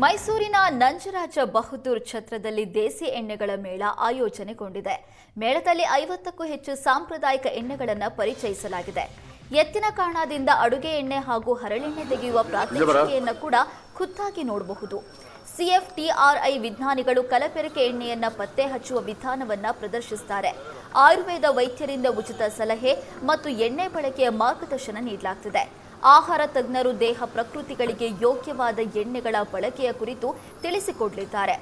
ಮೈಸೂರಿನ ನಂಜರಾಜ ಬಹದ್ದೂರ್ ಛತ್ರದಲ್ಲಿ ದೇಸಿ ಎಣ್ಣೆಗಳ ಮೇಳ ಆಯೋಜನೆಗೊಂಡಿದೆ. ಮೇಳದಲ್ಲಿ 50ಕ್ಕೂ ಹೆಚ್ಚು ಸಾಂಪ್ರದಾಯಿಕ ಎಣ್ಣೆಗಳನ್ನು ಪರಿಚಯಿಸಲಾಗಿದೆ. ಎತ್ತಿನ ಕಾಣದಿಂದ ಅಡುಗೆ ಎಣ್ಣೆ ಹಾಗೂ ಹರಳೆಣ್ಣೆ ತೆಗೆಯುವ ಪ್ರಾತ್ಯಕ್ಷಿಕೆಯನ್ನು ಕೂಡ ಖುದ್ದಾಗಿ ನೋಡಬಹುದು. ಸಿಎಫ್ಟಿಆರ್ಐ ವಿಜ್ಞಾನಿಗಳು ಕಲಬೆರಕೆ ಎಣ್ಣೆಯನ್ನ ಪತ್ತೆ ಹಚ್ಚುವ ವಿಧಾನವನ್ನ ಪ್ರದರ್ಶಿಸುತ್ತಾರೆ. ಆಯುರ್ವೇದ ವೈದ್ಯರಿಂದ ಉಚಿತ ಸಲಹೆ ಮತ್ತು ಎಣ್ಣೆ ಬಳಕೆಯ ಮಾರ್ಗದರ್ಶನ ನೀಡಲಾಗುತ್ತಿದೆ. ಆಹಾರ ತಜ್ಞರು ದೇಹ ಪ್ರಕೃತಿಗಳಿಗೆ ಯೋಗ್ಯವಾದ ಎಣ್ಣೆಗಳ ಬಳಕೆಯ ಕುರಿತು ತಿಳಿಸಿಕೊಡಲಿದ್ದಾರೆ.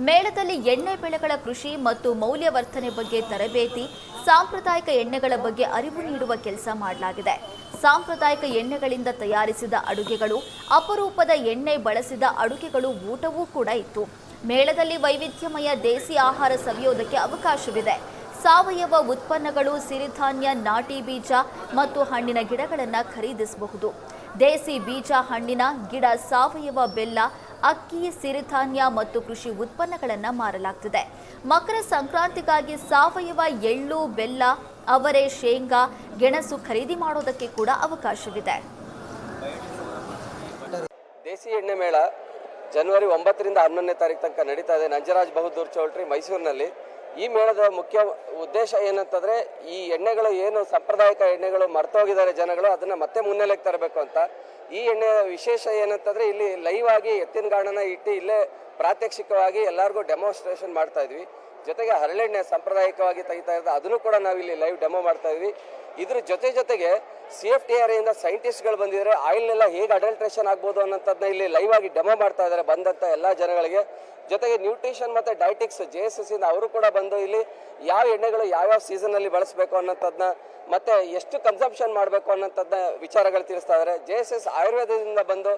ಮೇಳದಲ್ಲಿ ಎಣ್ಣೆ ಬೆಳೆಗಳ ಕೃಷಿ ಮತ್ತು ಮೌಲ್ಯವರ್ಧನೆ ಬಗ್ಗೆ ತರಬೇತಿ, ಸಾಂಪ್ರದಾಯಿಕ ಎಣ್ಣೆಗಳ ಬಗ್ಗೆ ಅರಿವು ನೀಡುವ ಕೆಲಸ ಮಾಡಲಾಗಿದೆ. ಸಾಂಪ್ರದಾಯಿಕ ಎಣ್ಣೆಗಳಿಂದ ತಯಾರಿಸಿದ ಅಡುಗೆಗಳು, ಅಪರೂಪದ ಎಣ್ಣೆ ಬಳಸಿದ ಅಡುಗೆಗಳು, ಊಟವೂ ಕೂಡ ಇತ್ತು. ಮೇಳದಲ್ಲಿ ವೈವಿಧ್ಯಮಯ ದೇಸಿ ಆಹಾರ ಸವಿಯೋದಕ್ಕೆ ಅವಕಾಶವಿದೆ. ಸಾವಯವ ಉತ್ಪನ್ನಗಳು, ಸಿರಿಧಾನ್ಯ, ನಾಟಿ ಬೀಜ ಮತ್ತು ಹಣ್ಣಿನ ಗಿಡಗಳನ್ನು ಖರೀದಿಸಬಹುದು. ದೇಸಿ ಬೀಜ, ಹಣ್ಣಿನ ಗಿಡ, ಸಾವಯವ ಬೆಲ್ಲ, ಅಕ್ಕಿ, ಸಿರಿಧಾನ್ಯ ಮತ್ತು ಕೃಷಿ ಉತ್ಪನ್ನಗಳನ್ನು ಮಾರಲಾಗುತ್ತಿದೆ. ಮಕರ ಸಂಕ್ರಾಂತಿಗಾಗಿ ಸಾವಯವ ಎಳ್ಳು, ಬೆಲ್ಲ, ಅವರೆ, ಶೇಂಗಾ, ಗೆಣಸು ಖರೀದಿ ಮಾಡೋದಕ್ಕೆ ಕೂಡ ಅವಕಾಶವಿದೆ. ದೇಸಿ ಎಣ್ಣೆ ಮೇಳ ಜನವರಿ 9ರಿಂದ 11ನೇ ತಾರೀಕು ತನಕ ನಡೀತಾ ಇದೆ ನಂಜರಾಜ್ ಬಹದ್ದೂರ್ ಚೌಲ್ಟ್ರಿ ಮೈಸೂರಿನಲ್ಲಿ. ಈ ಮೇಳದ ಮುಖ್ಯ ಉದ್ದೇಶ ಏನಂತಂದ್ರೆ, ಈ ಎಣ್ಣೆಗಳು ಏನು ಸಾಂಪ್ರದಾಯಿಕ ಎಣ್ಣೆಗಳು ಮರ್ತೋಗಿದ್ದಾರೆ ಜನಗಳು, ಅದನ್ನ ಮತ್ತೆ ಮುನ್ನೆಲೆಗೆ ತರಬೇಕು ಅಂತ. ಈ ಎಣ್ಣೆಯ ವಿಶೇಷ ಏನಂತಂದ್ರೆ, ಇಲ್ಲಿ ಲೈವ್ ಆಗಿ ಎತ್ತಿನ ಗಾಣನ ಇಟ್ಟು ಇಲ್ಲೇ ಪ್ರಾತ್ಯಕ್ಷಿಕವಾಗಿ ಎಲ್ಲರಿಗೂ ಡೆಮೋನ್ಸ್ಟ್ರೇಷನ್ ಮಾಡ್ತಾ ಇದ್ವಿ. ಜೊತೆಗೆ ಹರಳೆಣ್ಣೆ ಸಾಂಪ್ರದಾಯಿಕವಾಗಿ ತೆಗಿತಾ ಇರೋದು, ಅದನ್ನು ಕೂಡ ನಾವಿಲ್ಲಿ ಲೈವ್ ಡೆಮೋ ಮಾಡ್ತಾ ಇದ್ವಿ. ಇದ್ರ ಜೊತೆಗೆ CFTRI ಇಂದ ಸೈಂಟಿಸ್ಟ್ಗಳು ಬಂದಿದ್ದಾರೆ. ಆಯಿಲ್ನೆಲ್ಲ ಹೇಗೆ ಅಡಲ್ಟ್ರೇಷನ್ ಆಗ್ಬೋದು ಅನ್ನೋದನ್ನ ಇಲ್ಲಿ ಲೈವ್ ಆಗಿ ಡೆಮೋ ಮಾಡ್ತಾ ಇದ್ದಾರೆ ಬಂದಂತ ಎಲ್ಲ ಜನಗಳಿಗೆ. ಜೊತೆಗೆ ನ್ಯೂಟ್ರಿಷನ್ ಮತ್ತೆ ಡೈಟಿಕ್ಸ್ JSS ಇಂದ ಅವರು ಕೂಡ ಬಂದು ಇಲ್ಲಿ ಯಾವ ಎಣ್ಣೆಗಳು ಯಾವ್ಯಾವ ಸೀಸನ್ ಅಲ್ಲಿ ಬಳಸಬೇಕು ಅನ್ನೋದನ್ನ ಮತ್ತೆ ಎಷ್ಟು ಕನ್ಸಂಪ್ಷನ್ ಮಾಡಬೇಕು ಅನ್ನೋದನ್ನ ವಿಚಾರಗಳು ತಿಳಿಸ್ತಾ ಇದ್ದಾರೆ. JSS ಆಯುರ್ವೇದದಿಂದ ಬಂದು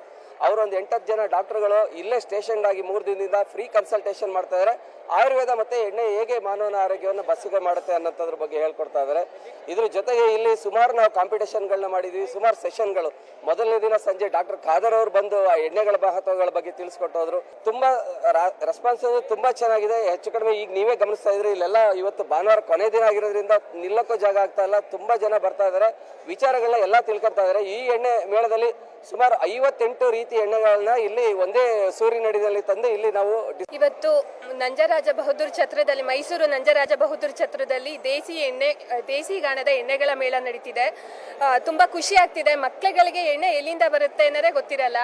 ಅವರು ಒಂದು 8-10 ಜನ ಡಾಕ್ಟರ್ಗಳು ಇಲ್ಲೇ ಸ್ಟೇಷನ್ ಆಗಿ 3 ದಿನದಿಂದ ಫ್ರೀ ಕನ್ಸಲ್ಟೇಷನ್ ಮಾಡ್ತಾ ಇದ್ದಾರೆ. ಆಯುರ್ವೇದ ಮತ್ತೆ ಎಣ್ಣೆ ಹೇಗೆ ಮಾನವನ ಆರೋಗ್ಯವನ್ನು ಬಸ್ಸಿಗೆ ಮಾಡುತ್ತೆ ಅನ್ನೋದ್ರ ಬಗ್ಗೆ ಹೇಳ್ಕೊಡ್ತಾ ಇದ್ದಾರೆ. ಇದ್ರ ಜೊತೆಗೆ ಇಲ್ಲಿ ಸುಮಾರು ನಾವು ಕಾಂಪಿಟೇಷನ್ಗಳನ್ನ ಮಾಡಿದ್ವಿ, ಸುಮಾರು ಸೆಷನ್ಗಳು. ಮೊದಲನೇ ದಿನ ಸಂಜೆ ಡಾಕ್ಟರ್ ಖಾದರ್ ಅವರು ಬಂದು ಆ ಎಣ್ಣೆಗಳ ಮಹತ್ವಗಳ ಬಗ್ಗೆ ತಿಳಿಸ್ಕೊಟ್ಟೋದ್ರು. ತುಂಬಾ ರೆಸ್ಪಾನ್ಸ್ ತುಂಬಾ ಚೆನ್ನಾಗಿದೆ. ಹೆಚ್ಚು ಕಡಿಮೆ ಈಗ ನೀವೇ ಗಮನಿಸ್ತಾ ಇದ್ರಿ, ಇಲ್ಲೆಲ್ಲ ಇವತ್ತು ಭಾನುವಾರ ಕೊನೆ ದಿನ ಆಗಿರೋದ್ರಿಂದ ನಿಲ್ಲಕ್ಕೂ ಜಾಗ ಆಗ್ತಾ ಇಲ್ಲ. ತುಂಬಾ ಜನ ಬರ್ತಾ ಇದ್ದಾರೆ, ವಿಚಾರಗಳನ್ನ ಎಲ್ಲ ತಿಳ್ಕೊತಾ ಇದ್ದಾರೆ. ಈ ಎಣ್ಣೆ ಮೇಳದಲ್ಲಿ ಸುಮಾರು 58 ರೀತಿ ಎಣ್ಣೆಗಳನ್ನ ಇಲ್ಲಿ ಒಂದೇ ಸೂರಿನಡಿನಲ್ಲಿ ತಂದು ಇಲ್ಲಿ ನಾವು ಇವತ್ತು ನಂಜರಾಜ ಬಹದ್ದೂರ್ ಛತ್ರದಲ್ಲಿ, ಮೈಸೂರು ನಂಜರಾಜ ಬಹದ್ದೂರ್ ಛತ್ರದಲ್ಲಿ ದೇಸಿ ಗಾಣದ ಎಣ್ಣೆಗಳ ಮೇಳ ನಡೀತಿದೆ. ತುಂಬಾ ಖುಷಿ ಆಗ್ತಿದೆ. ಮಕ್ಕಳುಗಳಿಗೆ ಎಣ್ಣೆ ಎಲ್ಲಿಂದ ಬರುತ್ತೆ ಅನ್ನೋದೇ ಗೊತ್ತಿರಲ್ಲ.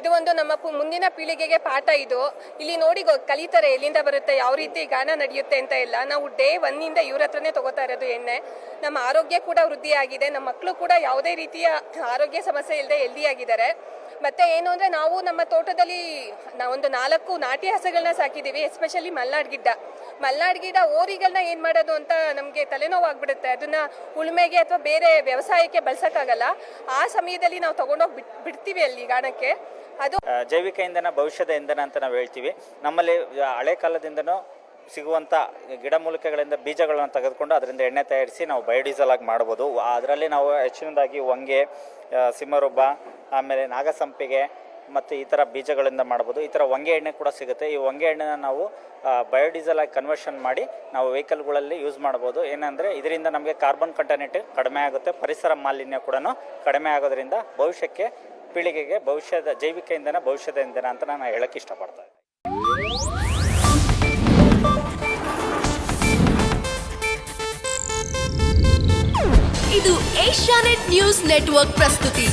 ಇದು ಒಂದು ನಮ್ಮ ಮುಂದಿನ ಪೀಳಿಗೆಗೆ ಪಾಠ. ಇದು ಇಲ್ಲಿ ನೋಡಿ ಕಲಿತಾರೆ ಎಲ್ಲಿಂದ ಬರುತ್ತೆ, ಯಾವ ರೀತಿ ಗಾಣ ನಡೆಯುತ್ತೆ ಅಂತ ಎಲ್ಲ. ನಾವು ಡೇ 1 ಇವ್ರ ಹತ್ರನೇ ತಗೋತಾ ಇರೋದು ಎಣ್ಣೆ. ನಮ್ಮ ಆರೋಗ್ಯ ಕೂಡ ವೃದ್ಧಿಯಾಗಿದೆ. ನಮ್ಮ ಮಕ್ಕಳು ಕೂಡ ಯಾವುದೇ ರೀತಿಯ ಆರೋಗ್ಯ ಸಮಸ್ಯೆ ಇಲ್ಲದೆ ಹೆಲ್ದಿ ಆಗಿದ್ದಾರೆ. ಮತ್ತೆ ಏನು ಅಂದ್ರೆ, ನಾವು ನಮ್ಮ ತೋಟದಲ್ಲಿ ನಾವೊಂದು 4 ನಾಟಿ ಹಸುಗಳನ್ನ ಸಾಕಿದೀವಿ. ಎಸ್ಪೆಷಲಿ ಮಲ್ನಾಡ್ ಗಿಡ್ಡ ಓರಿಗಳನ್ನ ಏನ್ ಮಾಡೋದು ಅಂತ ನಮ್ಗೆ ತಲೆನೋವಾಗ್ಬಿಡುತ್ತೆ. ಅದನ್ನ ಉಳುಮೆಗೆ ಅಥವಾ ಬೇರೆ ವ್ಯವಸಾಯಕ್ಕೆ ಬಳಸಕ್ಕಾಗಲ್ಲ. ಆ ಸಮಯದಲ್ಲಿ ನಾವು ತಗೊಂಡೋಗಿ ಬಿಡ್ತೀವಿ ಅಲ್ಲಿ ಗಾಣಕ್ಕೆ. ಅದು ಜೈವಿಕ ಇಂಧನ ಭವಿಷ್ಯದ ಇಂಧನ ಅಂತ ನಾವು ಹೇಳ್ತೀವಿ. ನಮ್ಮಲ್ಲಿ ಹಳೆ ಕಾಲದಿಂದನೂ ಸಿಗುವಂಥ ಗಿಡಮೂಲಿಕೆಗಳಿಂದ ಬೀಜಗಳನ್ನು ತೆಗೆದುಕೊಂಡು ಅದರಿಂದ ಎಣ್ಣೆ ತಯಾರಿಸಿ ನಾವು ಬಯೋಡೀಸಲ್ ಆಗಿ ಮಾಡ್ಬೋದು. ಅದರಲ್ಲಿ ನಾವು ಹೆಚ್ಚಿನದಾಗಿ ಹೊಂಗೆ, ಸಿಂಹರೊಬ್ಬ, ಆಮೇಲೆ ನಾಗಸಂಪಿಗೆ ಮತ್ತು ಈ ಥರ ಬೀಜಗಳಿಂದ ಮಾಡ್ಬೋದು. ಈ ಥರ ಹೊಂಗೆ ಎಣ್ಣೆ ಕೂಡ ಸಿಗುತ್ತೆ. ಈ ಹೊಂಗೆ ಎಣ್ಣೆನ ನಾವು ಬಯೋಡೀಸಲ್ ಆಗಿ ಕನ್ವರ್ಷನ್ ಮಾಡಿ ನಾವು ವೆಹಿಕಲ್ಗಳಲ್ಲಿ ಯೂಸ್ ಮಾಡ್ಬೋದು. ಏನಂದರೆ ಇದರಿಂದ ನಮಗೆ ಕಾರ್ಬನ್ ಕಂಟೆಂಟ್ ಕಡಿಮೆ ಆಗುತ್ತೆ, ಪರಿಸರ ಮಾಲಿನ್ಯ ಕೂಡ ಕಡಿಮೆ ಆಗೋದ್ರಿಂದ ಭವಿಷ್ಯಕ್ಕೆ ಪೀಳಿಗೆಗೆ ಜೈವಿಕ ಇಂಧನ ಭವಿಷ್ಯದ ಇಂಧನ ಅಂತ ನಾನು ಹೇಳಕ್ಕೆ ಇಷ್ಟಪಡ್ತೀನಿ. ಇದು ಏಷ್ಯಾನೆಟ್ ನ್ಯೂಸ್ ನೆಟ್ವರ್ಕ್ ಪ್ರಸ್ತುತಿ.